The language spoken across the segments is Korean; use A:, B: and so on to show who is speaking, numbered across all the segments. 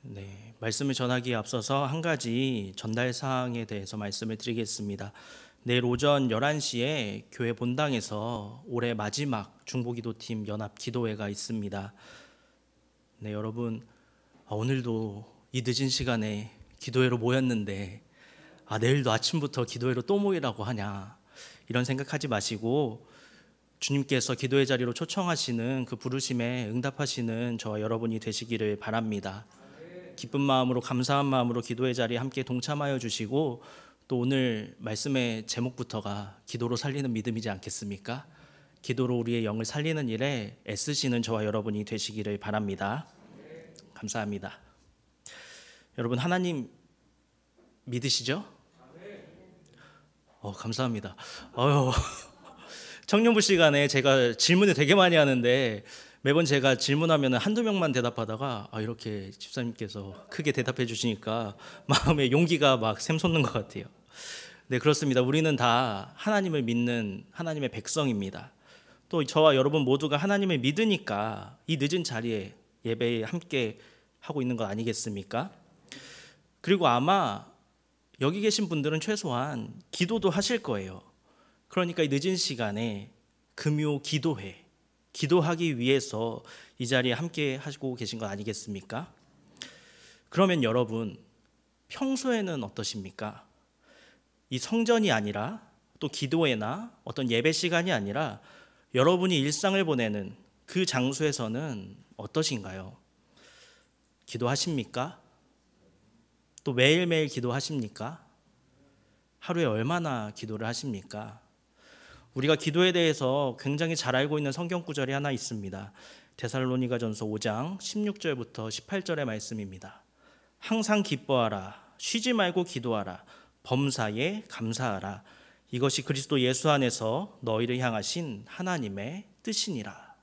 A: 네, 말씀을 전하기에 앞서서 한 가지 전달 사항에 대해서 말씀을 드리겠습니다. 내일 오전 11시에 교회 본당에서 올해 마지막 중보기도팀 연합 기도회가 있습니다. 네, 여러분, 오늘도 이 늦은 시간에 기도회로 모였는데 내일도 아침부터 기도회로 또 모이라고 하냐, 이런 생각하지 마시고 주님께서 기도회 자리로 초청하시는 그 부르심에 응답하시는 저와 여러분이 되시기를 바랍니다. 기쁜 마음으로, 감사한 마음으로 기도의 자리에 함께 동참하여 주시고, 또 오늘 말씀의 제목부터가 기도로 살리는 믿음이지 않겠습니까? 기도로 우리의 영을 살리는 일에 애쓰시는 저와 여러분이 되시기를 바랍니다. 감사합니다. 여러분, 하나님 믿으시죠? 감사합니다. 청년부 시간에 제가 질문을 되게 많이 하는데 매번 제가 질문하면 한두 명만 대답하다가 이렇게 집사님께서 크게 대답해 주시니까 마음에 용기가 막 샘솟는 것 같아요. 네, 그렇습니다. 우리는 다 하나님을 믿는 하나님의 백성입니다. 또 저와 여러분 모두가 하나님을 믿으니까 이 늦은 자리에 예배에 함께 하고 있는 것 아니겠습니까? 그리고 아마 여기 계신 분들은 최소한 기도도 하실 거예요. 그러니까 이 늦은 시간에 금요 기도회, 기도하기 위해서 이 자리에 함께 하시고 계신 거 아니겠습니까? 그러면 여러분, 평소에는 어떠십니까? 이 성전이 아니라, 또 기도회나 어떤 예배 시간이 아니라 여러분이 일상을 보내는 그 장소에서는 어떠신가요? 기도하십니까? 또 매일매일 기도하십니까? 하루에 얼마나 기도를 하십니까? 우리가 기도에 대해서 굉장히 잘 알고 있는 성경 구절이 하나 있습니다. 데살로니가전서 5장 16절부터 18절의 말씀입니다. 항상 기뻐하라, 쉬지 말고 기도하라, 범사에 감사하라. 이것이 그리스도 예수 안에서 너희를 향하신 하나님의 뜻이니라.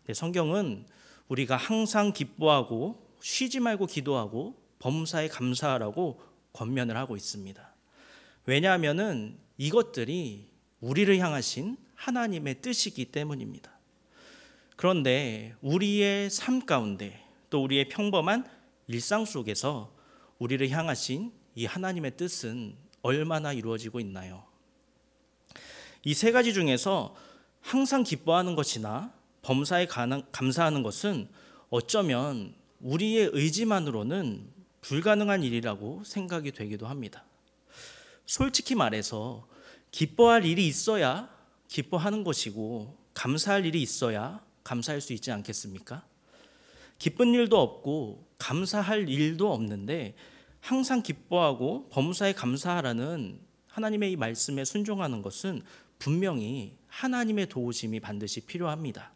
A: 네, 성경은 우리가 항상 기뻐하고 쉬지 말고 기도하고 범사에 감사하라고 권면을 하고 있습니다. 왜냐하면은 이것들이 우리를 향하신 하나님의 뜻이기 때문입니다. 그런데 우리의 삶 가운데, 또 우리의 평범한 일상 속에서 우리를 향하신 이 하나님의 뜻은 얼마나 이루어지고 있나요? 이 세 가지 중에서 항상 기뻐하는 것이나 범사에 감사하는 것은 어쩌면 우리의 의지만으로는 불가능한 일이라고 생각이 되기도 합니다. 솔직히 말해서 기뻐할 일이 있어야 기뻐하는 것이고, 감사할 일이 있어야 감사할 수 있지 않겠습니까? 기쁜 일도 없고 감사할 일도 없는데 항상 기뻐하고 범사에 감사하라는 하나님의 이 말씀에 순종하는 것은 분명히 하나님의 도우심이 반드시 필요합니다.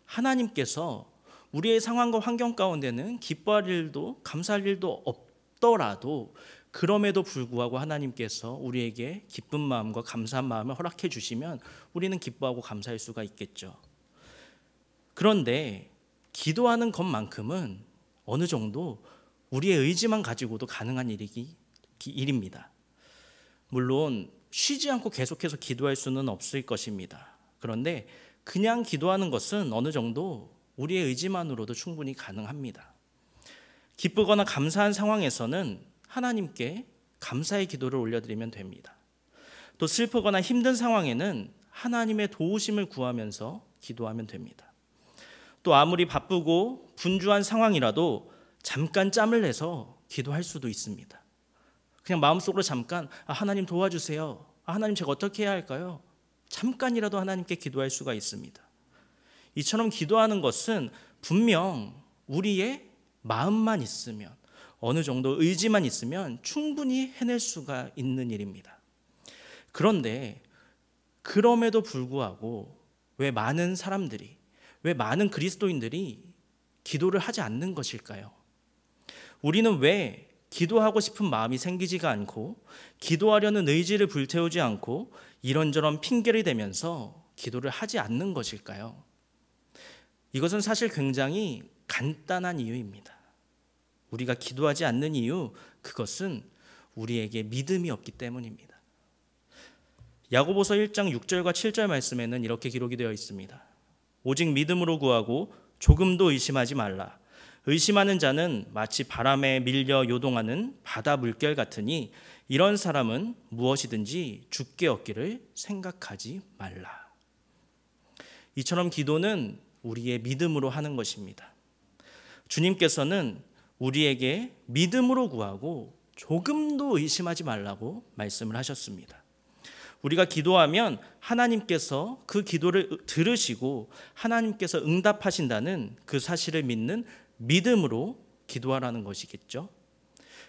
A: 하나님께서 우리의 상황과 환경 가운데는 기뻐할 일도 감사할 일도 없더라도, 그럼에도 불구하고 하나님께서 우리에게 기쁜 마음과 감사한 마음을 허락해 주시면 우리는 기뻐하고 감사할 수가 있겠죠. 그런데 기도하는 것만큼은 어느 정도 우리의 의지만 가지고도 가능한 일입니다. 물론 쉬지 않고 계속해서 기도할 수는 없을 것입니다. 그런데 그냥 기도하는 것은 어느 정도 우리의 의지만으로도 충분히 가능합니다. 기쁘거나 감사한 상황에서는 하나님께 감사의 기도를 올려드리면 됩니다. 또 슬프거나 힘든 상황에는 하나님의 도우심을 구하면서 기도하면 됩니다. 또 아무리 바쁘고 분주한 상황이라도 잠깐 짬을 내서 기도할 수도 있습니다. 그냥 마음속으로 잠깐 하나님 도와주세요. 하나님 제가 어떻게 해야 할까요? 잠깐이라도 하나님께 기도할 수가 있습니다. 이처럼 기도하는 것은 분명 우리의 마음만 있으면, 어느 정도 의지만 있으면 충분히 해낼 수가 있는 일입니다. 그런데 그럼에도 불구하고 왜 많은 사람들이, 왜 많은 그리스도인들이 기도를 하지 않는 것일까요? 우리는 왜 기도하고 싶은 마음이 생기지가 않고, 기도하려는 의지를 불태우지 않고 이런저런 핑계를 대면서 기도를 하지 않는 것일까요? 이것은 사실 굉장히 간단한 이유입니다. 우리가 기도하지 않는 이유, 그것은 우리에게 믿음이 없기 때문입니다. 야고보서 1장 6절과 7절 말씀에는 이렇게 기록이 되어 있습니다. 오직 믿음으로 구하고 조금도 의심하지 말라. 의심하는 자는 마치 바람에 밀려 요동하는 바다 물결 같으니 이런 사람은 무엇이든지 주께 얻기를 생각하지 말라. 이처럼 기도는 우리의 믿음으로 하는 것입니다. 주님께서는 우리에게 믿음으로 구하고 조금도 의심하지 말라고 말씀을 하셨습니다. 우리가 기도하면 하나님께서 그 기도를 들으시고 하나님께서 응답하신다는 그 사실을 믿는 믿음으로 기도하라는 것이겠죠.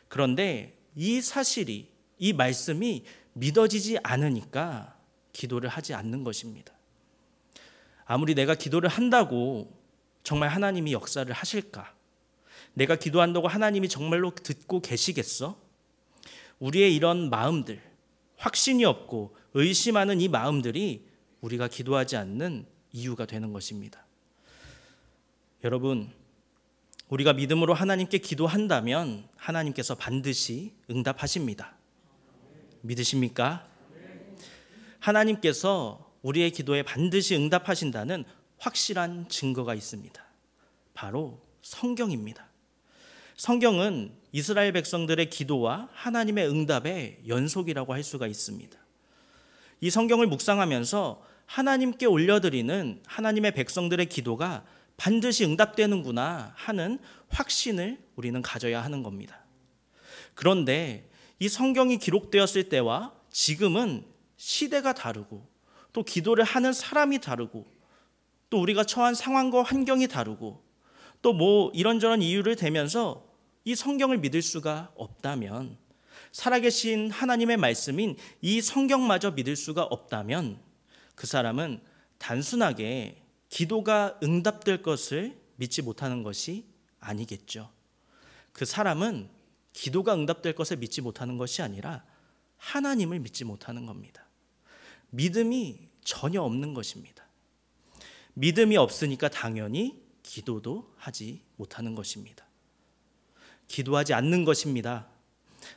A: 그런데 이 사실이, 이 말씀이 믿어지지 않으니까 기도를 하지 않는 것입니다. 아무리 내가 기도를 한다고 정말 하나님이 역사를 하실까? 내가 기도한다고 하나님이 정말로 듣고 계시겠어? 우리의 이런 마음들, 확신이 없고 의심하는 이 마음들이 우리가 기도하지 않는 이유가 되는 것입니다. 여러분, 우리가 믿음으로 하나님께 기도한다면 하나님께서 반드시 응답하십니다. 믿으십니까? 하나님께서 우리의 기도에 반드시 응답하신다는 확실한 증거가 있습니다. 바로 성경입니다. 성경은 이스라엘 백성들의 기도와 하나님의 응답의 연속이라고 할 수가 있습니다. 이 성경을 묵상하면서 하나님께 올려드리는 하나님의 백성들의 기도가 반드시 응답되는구나 하는 확신을 우리는 가져야 하는 겁니다. 그런데 이 성경이 기록되었을 때와 지금은 시대가 다르고 또 기도를 하는 사람이 다르고 또 우리가 처한 상황과 환경이 다르고 또 뭐 이런저런 이유를 대면서 이 성경을 믿을 수가 없다면, 살아계신 하나님의 말씀인 이 성경마저 믿을 수가 없다면 그 사람은 단순하게 기도가 응답될 것을 믿지 못하는 것이 아니겠죠. 그 사람은 기도가 응답될 것을 믿지 못하는 것이 아니라 하나님을 믿지 못하는 겁니다. 믿음이 전혀 없는 것입니다. 믿음이 없으니까 당연히 기도도 하지 못하는 것입니다. 기도하지 않는 것입니다.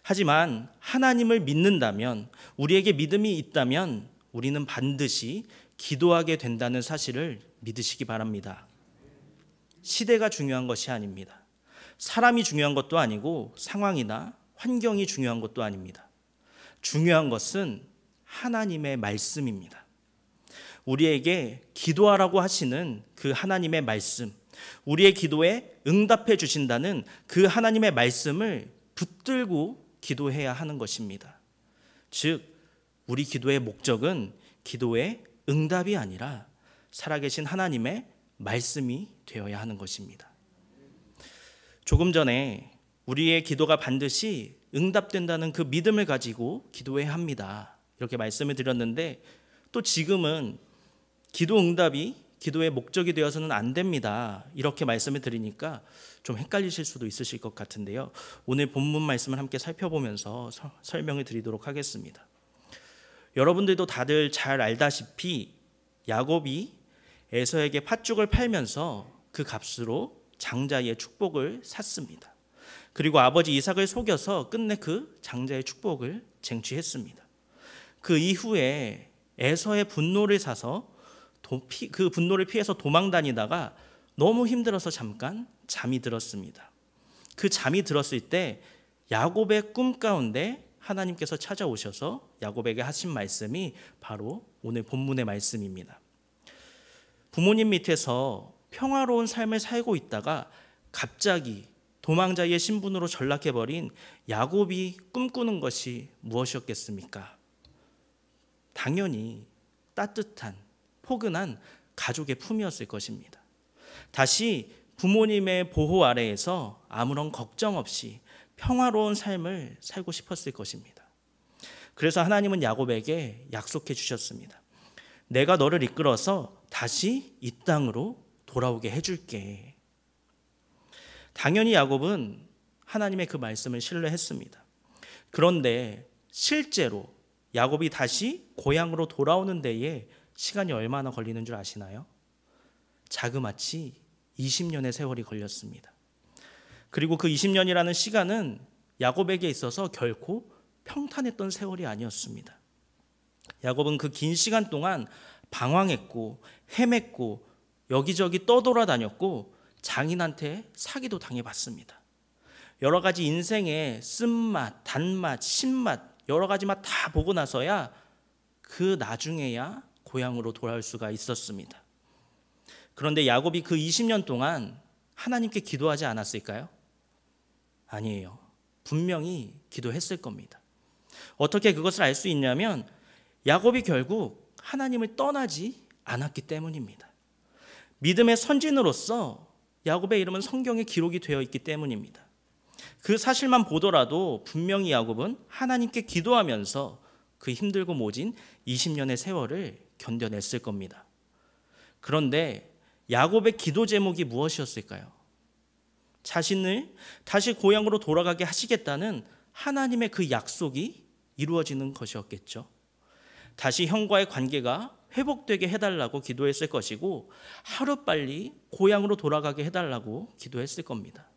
A: 하지만 하나님을 믿는다면, 우리에게 믿음이 있다면 우리는 반드시 기도하게 된다는 사실을 믿으시기 바랍니다. 시대가 중요한 것이 아닙니다. 사람이 중요한 것도 아니고 상황이나 환경이 중요한 것도 아닙니다. 중요한 것은 하나님의 말씀입니다. 우리에게 기도하라고 하시는 그 하나님의 말씀, 우리의 기도에 응답해 주신다는 그 하나님의 말씀을 붙들고 기도해야 하는 것입니다. 즉, 우리 기도의 목적은 기도의 응답이 아니라 살아계신 하나님의 말씀이 되어야 하는 것입니다. 조금 전에 우리의 기도가 반드시 응답된다는 그 믿음을 가지고 기도해야 합니다, 이렇게 말씀을 드렸는데, 또 지금은 기도 응답이 기도의 목적이 되어서는 안 됩니다, 이렇게 말씀을 드리니까 좀 헷갈리실 수도 있으실 것 같은데요. 오늘 본문 말씀을 함께 살펴보면서 설명을 드리도록 하겠습니다. 여러분들도 다들 잘 알다시피 야곱이 에서에게 팥죽을 팔면서 그 값으로 장자의 축복을 샀습니다. 그리고 아버지 이삭을 속여서 끝내 그 장자의 축복을 쟁취했습니다. 그 이후에 에서의 분노를 사서 그 분노를 피해서 도망 다니다가 너무 힘들어서 잠깐 잠이 들었습니다. 그 잠이 들었을 때 야곱의 꿈 가운데 하나님께서 찾아오셔서 야곱에게 하신 말씀이 바로 오늘 본문의 말씀입니다. 부모님 밑에서 평화로운 삶을 살고 있다가 갑자기 도망자의 신분으로 전락해버린 야곱이 꿈꾸는 것이 무엇이었겠습니까? 당연히 따뜻한 포근한 가족의 품이었을 것입니다. 다시 부모님의 보호 아래에서 아무런 걱정 없이 평화로운 삶을 살고 싶었을 것입니다. 그래서 하나님은 야곱에게 약속해 주셨습니다. 내가 너를 이끌어서 다시 이 땅으로 돌아오게 해줄게. 당연히 야곱은 하나님의 그 말씀을 신뢰했습니다. 그런데 실제로 야곱이 다시 고향으로 돌아오는 데에 시간이 얼마나 걸리는 줄 아시나요? 자그마치 20년의 세월이 걸렸습니다. 그리고 그 20년이라는 시간은 야곱에게 있어서 결코 평탄했던 세월이 아니었습니다. 야곱은 그 긴 시간 동안 방황했고 헤맸고 여기저기 떠돌아다녔고 장인한테 사기도 당해봤습니다. 여러 가지 인생의 쓴맛, 단맛, 신맛 여러 가지 맛 다 보고 나서야 그 나중에야 고향으로 돌아올 수가 있었습니다. 그런데 야곱이 그 20년 동안 하나님께 기도하지 않았을까요? 아니에요. 분명히 기도했을 겁니다. 어떻게 그것을 알 수 있냐면 야곱이 결국 하나님을 떠나지 않았기 때문입니다. 믿음의 선진으로서 야곱의 이름은 성경에 기록이 되어 있기 때문입니다. 그 사실만 보더라도 분명히 야곱은 하나님께 기도하면서 그 힘들고 모진 20년의 세월을 견뎌냈을 겁니다. 그런데 야곱의 기도 제목이 무엇이었을까요? 자신을 다시 고향으로 돌아가게 하시겠다는 하나님의 그 약속이 이루어지는 것이었겠죠. 다시 형과의 관계가 회복되게 해달라고 기도했을 것이고 하루빨리 고향으로 돌아가게 해달라고 기도했을 겁니다.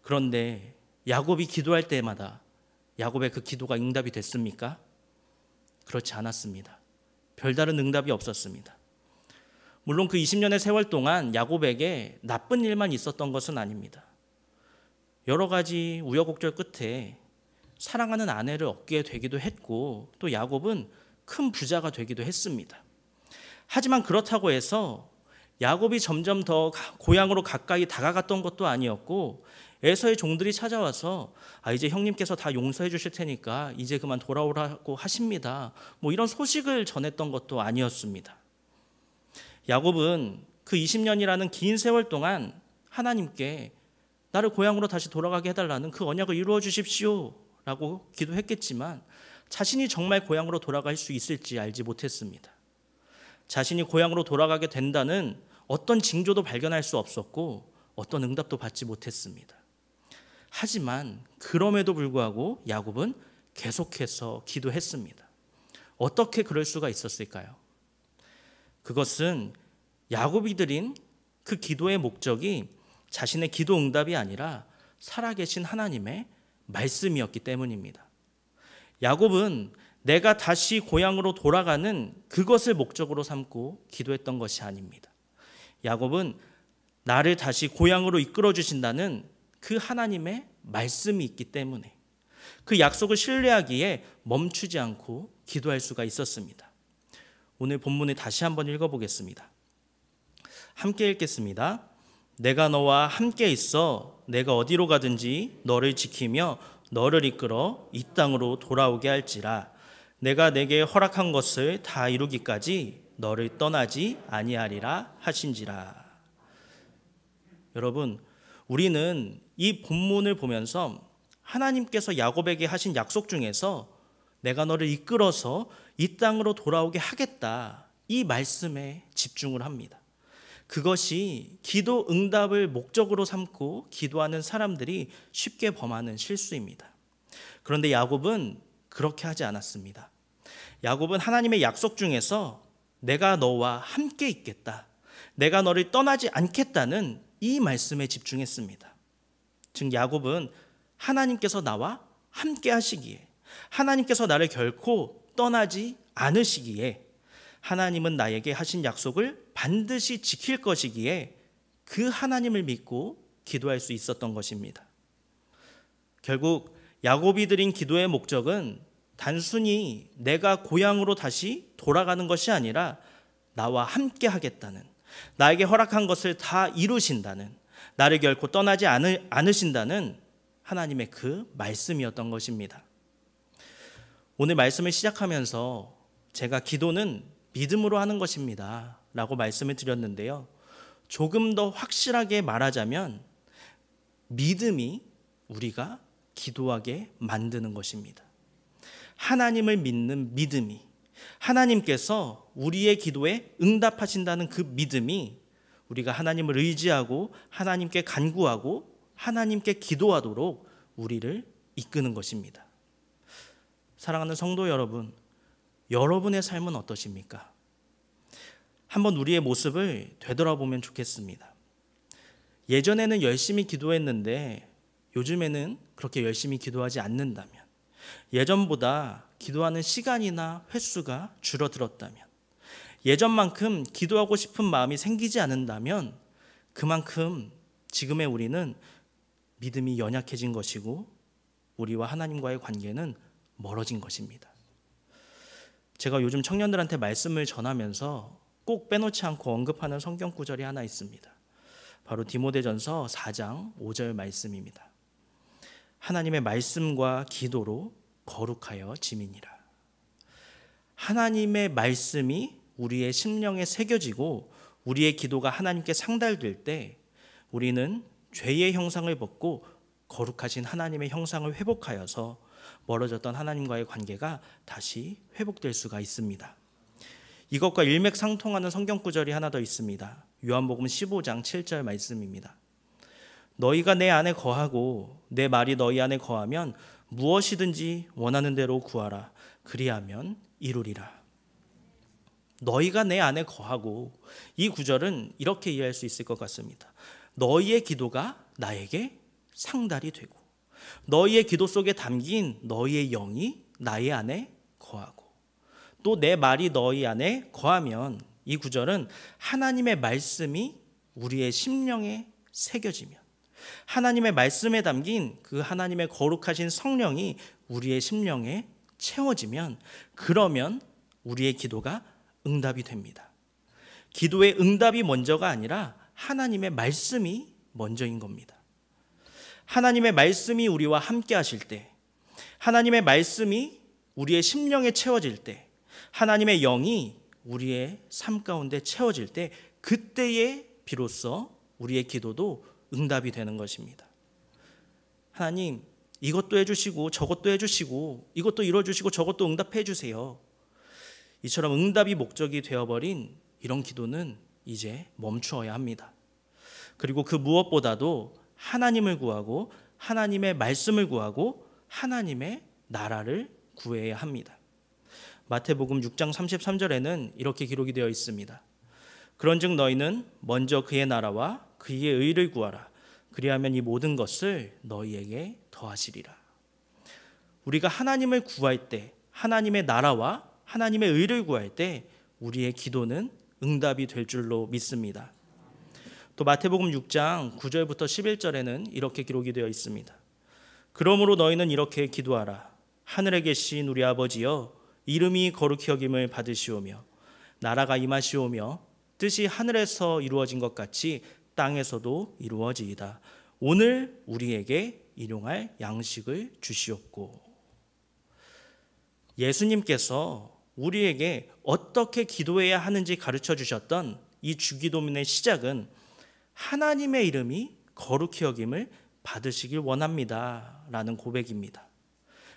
A: 그런데 야곱이 기도할 때마다 야곱의 그 기도가 응답이 됐습니까? 그렇지 않았습니다. 별다른 응답이 없었습니다. 물론 그 20년의 세월 동안 야곱에게 나쁜 일만 있었던 것은 아닙니다. 여러 가지 우여곡절 끝에 사랑하는 아내를 얻게 되기도 했고 또 야곱은 큰 부자가 되기도 했습니다. 하지만 그렇다고 해서 야곱이 점점 더 고향으로 가까이 다가갔던 것도 아니었고 에서의 종들이 찾아와서 이제 형님께서 다 용서해 주실 테니까 이제 그만 돌아오라고 하십니다. 이런 소식을 전했던 것도 아니었습니다. 야곱은 그 20년이라는 긴 세월 동안 하나님께 나를 고향으로 다시 돌아가게 해달라는 그 언약을 이루어 주십시오 라고 기도했겠지만 자신이 정말 고향으로 돌아갈 수 있을지 알지 못했습니다. 자신이 고향으로 돌아가게 된다는 어떤 징조도 발견할 수 없었고 어떤 응답도 받지 못했습니다. 하지만 그럼에도 불구하고 야곱은 계속해서 기도했습니다. 어떻게 그럴 수가 있었을까요? 그것은 야곱이 드린 그 기도의 목적이 자신의 기도 응답이 아니라 살아계신 하나님의 말씀이었기 때문입니다. 야곱은 내가 다시 고향으로 돌아가는 그것을 목적으로 삼고 기도했던 것이 아닙니다. 야곱은 나를 다시 고향으로 이끌어 주신다는 그 하나님의 말씀이 있기 때문에 그 약속을 신뢰하기에 멈추지 않고 기도할 수가 있었습니다. 오늘 본문을 다시 한번 읽어보겠습니다. 함께 읽겠습니다. 내가 너와 함께 있어 내가 어디로 가든지 너를 지키며 너를 이끌어 이 땅으로 돌아오게 할지라. 내가 내게 허락한 것을 다 이루기까지 너를 떠나지 아니하리라 하신지라. 여러분, 우리는 이 본문을 보면서 하나님께서 야곱에게 하신 약속 중에서 내가 너를 이끌어서 이 땅으로 돌아오게 하겠다, 이 말씀에 집중을 합니다. 그것이 기도 응답을 목적으로 삼고 기도하는 사람들이 쉽게 범하는 실수입니다. 그런데 야곱은 그렇게 하지 않았습니다. 야곱은 하나님의 약속 중에서 내가 너와 함께 있겠다, 내가 너를 떠나지 않겠다는 이 말씀에 집중했습니다. 즉 야곱은 하나님께서 나와 함께 하시기에, 하나님께서 나를 결코 떠나지 않으시기에, 하나님은 나에게 하신 약속을 반드시 지킬 것이기에 그 하나님을 믿고 기도할 수 있었던 것입니다. 결국 야곱이 드린 기도의 목적은 단순히 내가 고향으로 다시 돌아가는 것이 아니라 나와 함께 하겠다는, 나에게 허락한 것을 다 이루신다는, 나를 결코 떠나지 않으신다는 하나님의 그 말씀이었던 것입니다. 오늘 말씀을 시작하면서 제가 기도는 믿음으로 하는 것입니다 라고 말씀을 드렸는데요, 조금 더 확실하게 말하자면 믿음이 우리가 기도하게 만드는 것입니다. 하나님을 믿는 믿음이, 하나님께서 우리의 기도에 응답하신다는 그 믿음이 우리가 하나님을 의지하고 하나님께 간구하고 하나님께 기도하도록 우리를 이끄는 것입니다. 사랑하는 성도 여러분, 여러분의 삶은 어떠십니까? 한번 우리의 모습을 되돌아보면 좋겠습니다. 예전에는 열심히 기도했는데 요즘에는 그렇게 열심히 기도하지 않는다면, 예전보다 기도하는 시간이나 횟수가 줄어들었다면, 예전만큼 기도하고 싶은 마음이 생기지 않는다면 그만큼 지금의 우리는 믿음이 연약해진 것이고 우리와 하나님과의 관계는 멀어진 것입니다. 제가 요즘 청년들한테 말씀을 전하면서 꼭 빼놓지 않고 언급하는 성경 구절이 하나 있습니다. 바로 디모데전서 4장 5절 말씀입니다. 하나님의 말씀과 기도로 거룩하여 지민이라. 하나님의 말씀이 우리의 심령에 새겨지고 우리의 기도가 하나님께 상달될 때 우리는 죄의 형상을 벗고 거룩하신 하나님의 형상을 회복하여서 멀어졌던 하나님과의 관계가 다시 회복될 수가 있습니다. 이것과 일맥상통하는 성경 구절이 하나 더 있습니다. 요한복음 15장 7절 말씀입니다. 너희가 내 안에 거하고 내 말이 너희 안에 거하면 무엇이든지 원하는 대로 구하라. 그리하면 이루리라. 너희가 내 안에 거하고, 이 구절은 이렇게 이해할 수 있을 것 같습니다. 너희의 기도가 나에게 상달이 되고 너희의 기도 속에 담긴 너희의 영이 나의 안에 거하고 또 내 말이 너희 안에 거하면, 이 구절은 하나님의 말씀이 우리의 심령에 새겨지면, 하나님의 말씀에 담긴 그 하나님의 거룩하신 성령이 우리의 심령에 채워지면, 그러면 우리의 기도가 응답이 됩니다. 기도의 응답이 먼저가 아니라 하나님의 말씀이 먼저인 겁니다. 하나님의 말씀이 우리와 함께 하실 때, 하나님의 말씀이 우리의 심령에 채워질 때, 하나님의 영이 우리의 삶 가운데 채워질 때, 그때에 비로소 우리의 기도도 응답이 되는 것입니다. 하나님, 이것도 해주시고 저것도 해주시고 이것도 이뤄주시고 저것도 응답해 주세요. 이처럼 응답이 목적이 되어버린 이런 기도는 이제 멈추어야 합니다. 그리고 그 무엇보다도 하나님을 구하고 하나님의 말씀을 구하고 하나님의 나라를 구해야 합니다. 마태복음 6장 33절에는 이렇게 기록이 되어 있습니다. 그런즉 너희는 먼저 그의 나라와 그의 의를 구하라. 그리하면 이 모든 것을 너희에게 더하시리라. 우리가 하나님을 구할 때, 하나님의 나라와 하나님의 의를 구할 때 우리의 기도는 응답이 될 줄로 믿습니다. 또 마태복음 6장 9절부터 11절에는 이렇게 기록이 되어 있습니다. 그러므로 너희는 이렇게 기도하라. 하늘에 계신 우리 아버지여, 이름이 거룩히 여김을 받으시오며 나라가 임하시오며 뜻이 하늘에서 이루어진 것 같이 땅에서도 이루어지이다. 오늘 우리에게 일용할 양식을 주시옵고. 예수님께서 우리에게 어떻게 기도해야 하는지 가르쳐 주셨던 이 주기도문의 시작은 하나님의 이름이 거룩히 여김을 받으시길 원합니다 라는 고백입니다.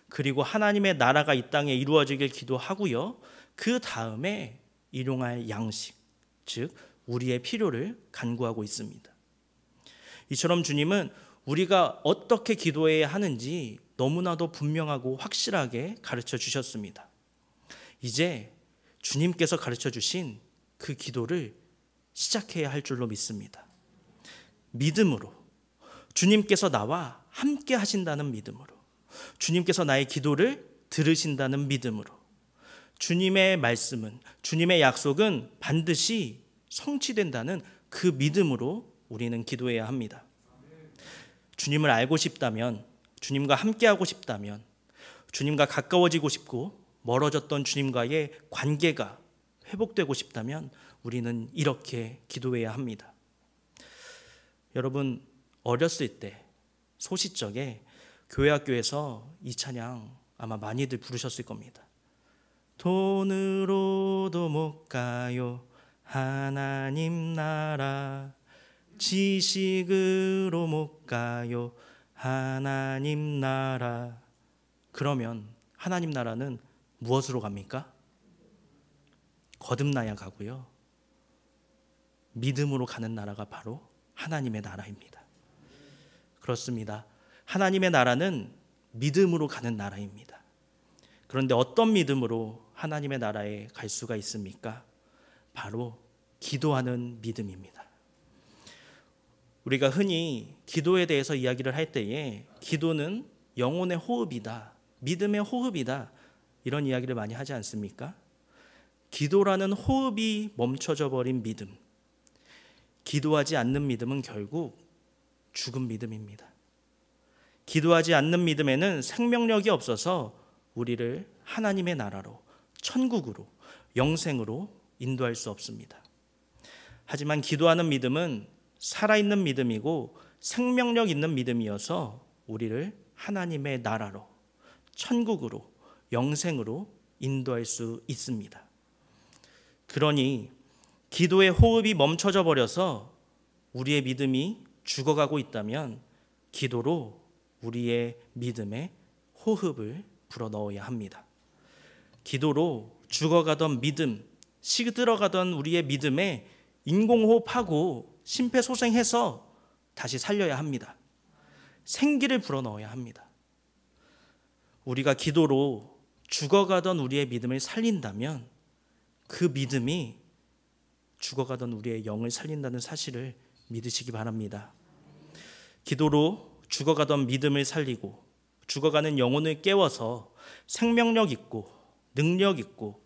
A: 그리고 하나님의 나라가 이 땅에 이루어지길 기도하고요, 그 다음에 일용할 양식, 즉 우리의 필요를 간구하고 있습니다. 이처럼 주님은 우리가 어떻게 기도해야 하는지 너무나도 분명하고 확실하게 가르쳐 주셨습니다. 이제 주님께서 가르쳐 주신 그 기도를 시작해야 할 줄로 믿습니다. 믿음으로, 주님께서 나와 함께 하신다는 믿음으로, 주님께서 나의 기도를 들으신다는 믿음으로, 주님의 말씀은, 주님의 약속은 반드시 성취된다는 그 믿음으로 우리는 기도해야 합니다. 주님을 알고 싶다면, 주님과 함께하고 싶다면, 주님과 가까워지고 싶고 멀어졌던 주님과의 관계가 회복되고 싶다면 우리는 이렇게 기도해야 합니다. 여러분, 어렸을 때 소시적에 교회 학교에서 이 찬양 아마 많이들 부르셨을 겁니다. 돈으로도 못 가요 하나님 나라, 지식으로 못 가요 하나님 나라. 그러면 하나님 나라는 무엇으로 갑니까? 거듭나야 가고요, 믿음으로 가는 나라가 바로 하나님의 나라입니다. 그렇습니다. 하나님의 나라는 믿음으로 가는 나라입니다. 그런데 어떤 믿음으로 하나님의 나라에 갈 수가 있습니까? 바로 기도하는 믿음입니다. 우리가 흔히 기도에 대해서 이야기를 할 때에 기도는 영혼의 호흡이다, 믿음의 호흡이다, 이런 이야기를 많이 하지 않습니까? 기도라는 호흡이 멈춰져 버린 믿음, 기도하지 않는 믿음은 결국 죽은 믿음입니다. 기도하지 않는 믿음에는 생명력이 없어서 우리를 하나님의 나라로, 천국으로, 영생으로 인도할 수 없습니다. 하지만 기도하는 믿음은 살아있는 믿음이고 생명력 있는 믿음이어서 우리를 하나님의 나라로, 천국으로, 영생으로 인도할 수 있습니다. 그러니 기도의 호흡이 멈춰져 버려서 우리의 믿음이 죽어가고 있다면 기도로 우리의 믿음에 호흡을 불어넣어야 합니다. 기도로 죽어가던 믿음, 시들어가던 우리의 믿음에 인공호흡하고 심폐소생해서 다시 살려야 합니다. 생기를 불어넣어야 합니다. 우리가 기도로 죽어가던 우리의 믿음을 살린다면 그 믿음이 죽어가던 우리의 영을 살린다는 사실을 믿으시기 바랍니다. 기도로 죽어가던 믿음을 살리고 죽어가는 영혼을 깨워서 생명력 있고 능력 있고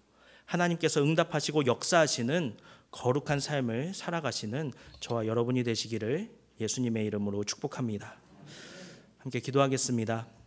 A: 하나님께서 응답하시고 역사하시는 거룩한 삶을 살아가시는 저와 여러분이 되시기를 예수님의 이름으로 축복합니다. 함께 기도하겠습니다.